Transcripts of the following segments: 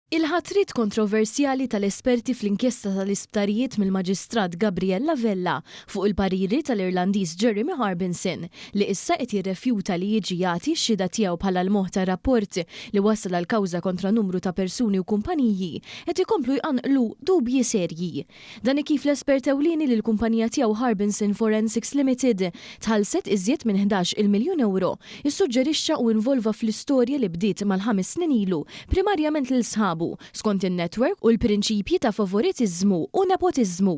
Il-ħatrit kontroversjali tal-esperti fl-inkjesta tal-isptarijiet mill-Maġistrat Gabriella Vella fuq il-pariri tal-Irlandiż Jeremy Harbinson li issa qed jirrefjuta li jiġi jagħti x-xhieda tiegħu bħala l-moħħ ta' rapport li wassal għal kawża kontra numru ta' persuni u kumpaniji qed ikomplu jqanqlu dubji serji. Dan kif l-espert ewlieni li l-kumpanija tiegħu Harbinson Forensics Limited tħallset iżjed minn 11 miljun euro issuġġerixxa u involva fl-istorja li bdiet mal-5 snin ilu primarjament lil sħabu skont in-netwerk u l-prinċipji ta' favoritiżmu u nepotiżmu.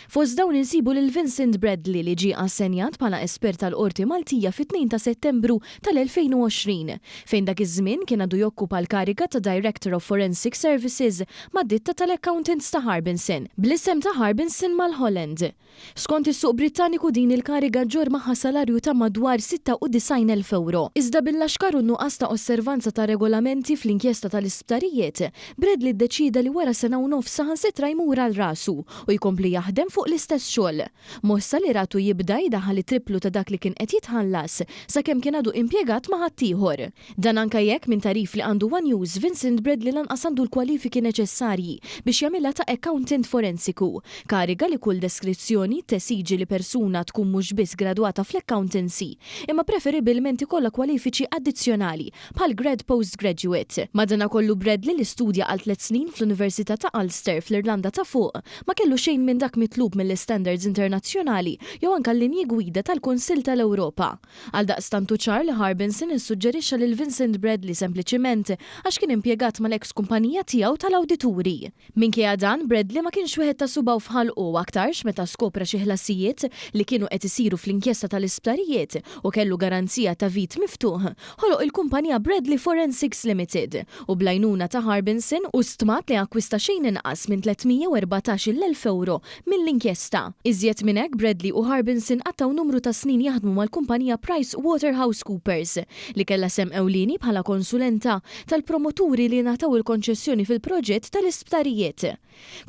Fost dawn insibu lil Vincent Bradley li ġie assenjat bħala espert tal-Qorti Maltija fit-2 ta' Settembru tal-2020 fejn dak iż-żmien kien għadu jokkupa l-kariga ta' Director of Forensic Services mad-ditta tal-accountants ta' Harbinson bl-isem ta' Harbinson mal-Holland. Skont is-suq Brittaniku din il-kariga ġor magħha salarju ta' madwar 96,000 euro. Iżda bil-laxkar u nuqqas ta' osservanza ta' regolamenti fl-inkjesta tal-isptarijiet, Bradley ddeċida li wara sena u nofs saħansitra jmur għal rasu u jkompli jaħdem fuq l-istess xogħol. Mossa li ratu jibda jdaħħal triplu ta' dak li kien qed jitħallas sakemm kien għadu impjegat ma' ħaddieħor. Dan anke jekk minn tarif li għandu One News, Vincent Bradley lanqas għandu l-kwalifiki neċessarji biex jagħmilha ta' accountant forensiku, kariga li kull deskrizzjoni tesiġi li persuna tkun mhux biss gradwata fl-accountancy, imma preferibilment ikollha kwalifiċi addizzjonali bħal grad postgraduate. Madankollu Bradley li studja għal 3 snin fl-Università ta' Ulster fl-Irlanda ta' fuq ma kellu xejn minn dak mitlub mill-standards internazzjonali jew anke l-linji gwida tal-Kunsill tal-Ewropa. Għal daqstantu ċar li Harbinson issuġġerixxa lil Vincent Bradley sempliċiment għax kien impjegat mal-eks kumpanija tiegħu tal-awdituri. Minkejja dan Bradley ma kienx wieħed ta' subaw fħalqu aktarx meta skopra xi ħlasijiet li kienu qed isiru fl-inkjesta tal-isptarijiet u kellu garanzija ta' vit miftuħ ħoloq il-kumpanija Bradley Forensics Limited u blajnuna ta' Harbinson u stmat li akkwista xejn inqas minn 314,000 euro mill-inkjesta. Iżjed minn hekk Bradley u Harbinson qattaw numru ta' snin jaħdmu mal-kumpanija PricewaterhouseCoopers li kellha sem ewlieni bħala konsulenta tal-promoturi li nataw il-konċessjoni fil-proġett tal-isptarijiet.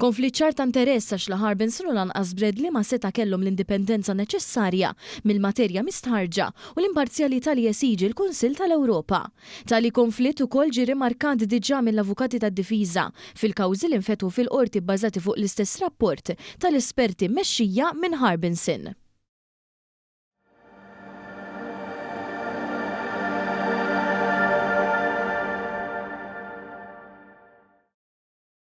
Konflitt ċar ta' interess għax la Harbinson u lanqas Bradley ma seta' kellhom l-indipendenza neċessarja mill-materja mistħarġa u l-imparzjalità li jesiġi l-Kunsill tal-Ewropa. Tali konflitt ukoll ġie rimarkat diġà mill-avukati tad-difiża fil-kawżi li nfetħu fil-qorti bbażati fuq l-istess rapport tal-esperti mmexxija minn Harbinson.